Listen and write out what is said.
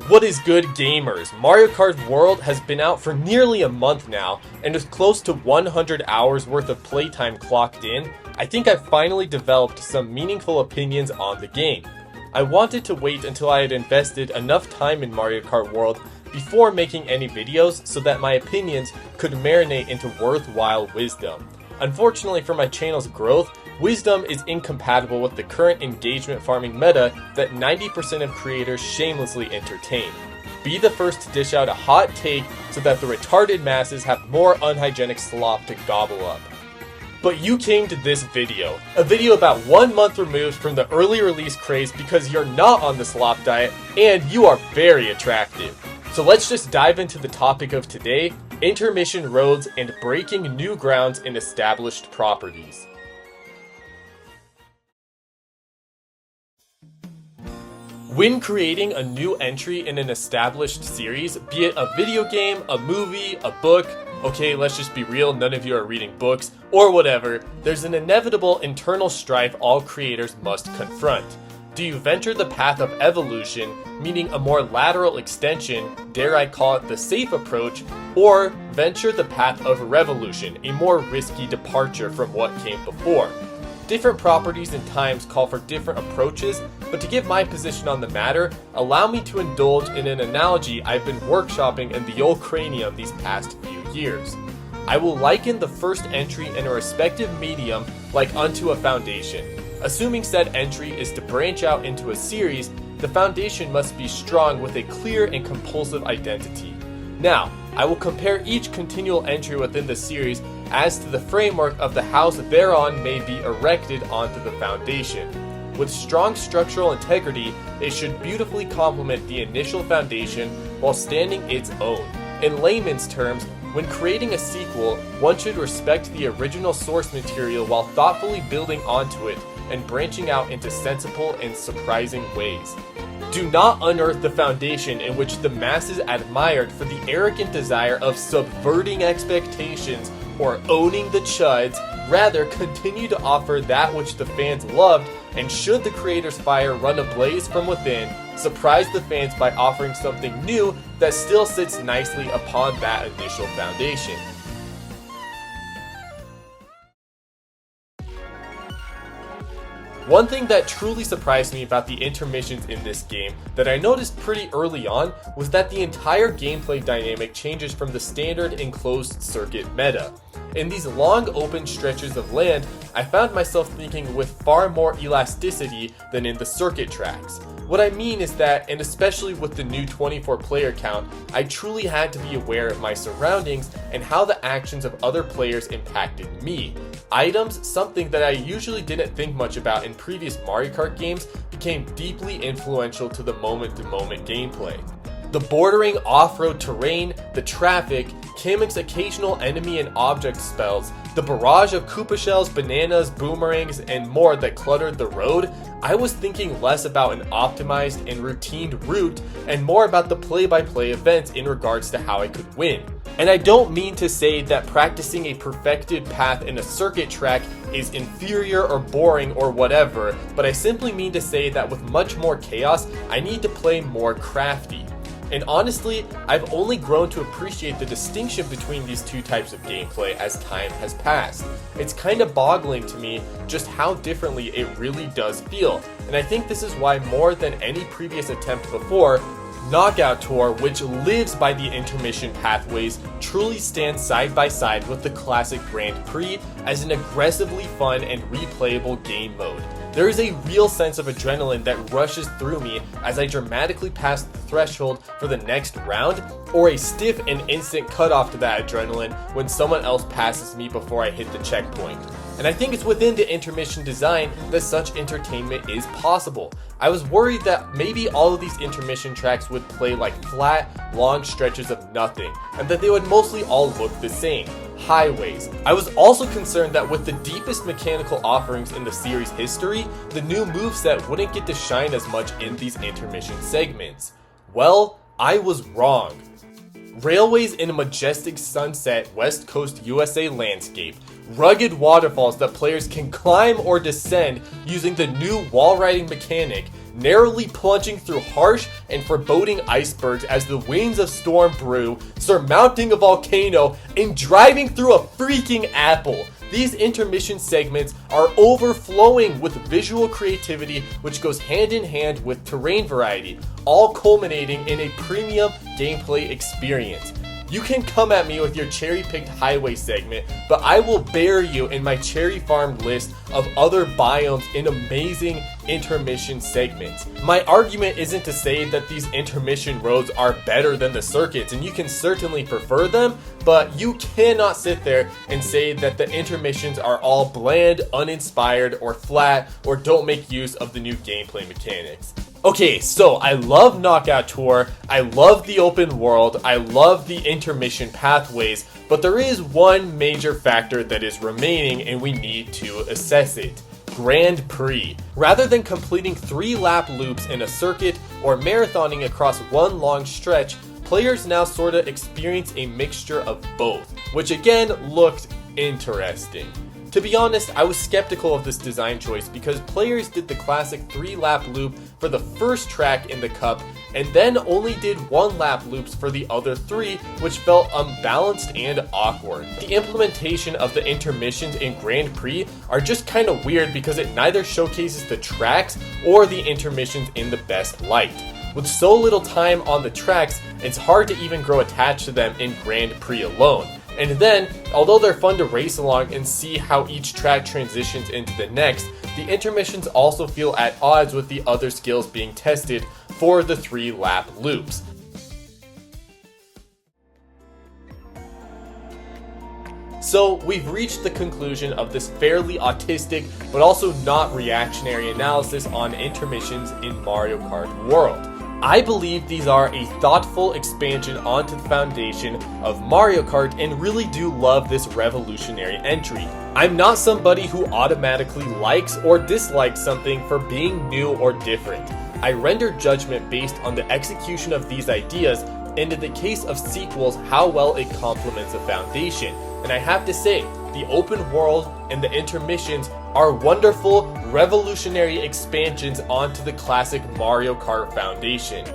What is good, gamers? Mario Kart World has been out for nearly a month now, and with close to 100 hours worth of playtime clocked in, I think I've finally developed some meaningful opinions on the game. I wanted to wait until I had invested enough time in Mario Kart World before making any videos so that my opinions could marinate into worthwhile wisdom. Unfortunately for my channel's growth, wisdom is incompatible with the current engagement farming meta that 90% of creators shamelessly entertain. Be the first to dish out a hot take so that the retarded masses have more unhygienic slop to gobble up. But you came to this video, a video about 1 month removed from the early release craze because you're not on the slop diet and you are very attractive. So let's just dive into the topic of today, intermission roads and breaking new grounds in established properties. When creating a new entry in an established series, be it a video game, a movie, a book, okay, let's just be real, none of you are reading books, or whatever, there's an inevitable internal strife all creators must confront. Do you venture the path of evolution, meaning a more lateral extension, dare I call it the safe approach, or venture the path of revolution, a more risky departure from what came before? Different properties and times call for different approaches, but to give my position on the matter, allow me to indulge in an analogy I've been workshopping in the old cranium these past few years. I will liken the first entry in a respective medium like unto a foundation. Assuming said entry is to branch out into a series, the foundation must be strong with a clear and compulsive identity. Now, I will compare each continual entry within the series as to the framework of the house thereon may be erected onto the foundation. With strong structural integrity, it should beautifully complement the initial foundation while standing its own. In layman's terms, when creating a sequel, one should respect the original source material while thoughtfully building onto it and branching out into sensible and surprising ways. Do not unearth the foundation in which the masses admired for the arrogant desire of subverting expectations or owning the chuds. Rather, continue to offer that which the fans loved, and should the creator's fire run ablaze from within, surprise the fans by offering something new that still sits nicely upon that initial foundation. One thing that truly surprised me about the intermissions in this game that I noticed pretty early on was that the entire gameplay dynamic changes from the standard enclosed circuit meta. In these long open stretches of land, I found myself thinking with far more elasticity than in the circuit tracks. What I mean is that, and especially with the new 24 player count, I truly had to be aware of my surroundings and how the actions of other players impacted me. Items, something that I usually didn't think much about in previous Mario Kart games, became deeply influential to the moment-to-moment gameplay. The bordering off-road terrain, the traffic, Kamek's occasional enemy and object spells, the barrage of Koopa shells, bananas, boomerangs, and more that cluttered the road, I was thinking less about an optimized and routined route and more about the play-by-play events in regards to how I could win. And I don't mean to say that practicing a perfected path in a circuit track is inferior or boring or whatever, but I simply mean to say that with much more chaos, I need to play more crafty. And honestly, I've only grown to appreciate the distinction between these two types of gameplay as time has passed. It's kind of boggling to me just how differently it really does feel, and I think this is why more than any previous attempt before, Knockout Tour, which lives by the intermission pathways, truly stands side by side with the classic Grand Prix as an aggressively fun and replayable game mode. There is a real sense of adrenaline that rushes through me as I dramatically pass the threshold for the next round, or a stiff and instant cutoff to that adrenaline when someone else passes me before I hit the checkpoint. And I think it's within the intermission design that such entertainment is possible. I was worried that maybe all of these intermission tracks would play like flat, long stretches of nothing, and that they would mostly all look the same. Highways. I was also concerned that with the deepest mechanical offerings in the series history, the new moveset wouldn't get to shine as much in these intermission segments. Well, I was wrong. Railways in a majestic sunset West Coast USA landscape, rugged waterfalls that players can climb or descend using the new wall riding mechanic, narrowly plunging through harsh and foreboding icebergs as the winds of storm brew, surmounting a volcano, and driving through a freaking apple. These intermission segments are overflowing with visual creativity, which goes hand in hand with terrain variety, all culminating in a premium gameplay experience. You can come at me with your cherry-picked highway segment, but I will bury you in my cherry-farmed list of other biomes in amazing intermission segments. My argument isn't to say that these intermission roads are better than the circuits, and you can certainly prefer them, but you cannot sit there and say that the intermissions are all bland, uninspired, or flat, or don't make use of the new gameplay mechanics. Okay, so I love Knockout Tour, I love the open world, I love the intermission pathways, but there is one major factor that is remaining and we need to assess it. Grand Prix. Rather than completing 3-lap loops in a circuit or marathoning across one long stretch, players now sorta experience a mixture of both, which again looked interesting. To be honest, I was skeptical of this design choice because players did the classic 3-lap loop for the first track in the cup and then only did 1-lap loops for the other 3, which felt unbalanced and awkward. The implementation of the intermissions in Grand Prix are just kinda weird because it neither showcases the tracks or the intermissions in the best light. With so little time on the tracks, it's hard to even grow attached to them in Grand Prix alone. And then, although they're fun to race along and see how each track transitions into the next, the intermissions also feel at odds with the other skills being tested for the 3-lap loops. So we've reached the conclusion of this fairly autistic but also not reactionary analysis on intermissions in Mario Kart World. I believe these are a thoughtful expansion onto the foundation of Mario Kart and really do love this revolutionary entry. I'm not somebody who automatically likes or dislikes something for being new or different. I render judgment based on the execution of these ideas and in the case of sequels how well it complements a foundation. And I have to say, the open world and the intermissions are wonderful, revolutionary expansions onto the classic Mario Kart foundation.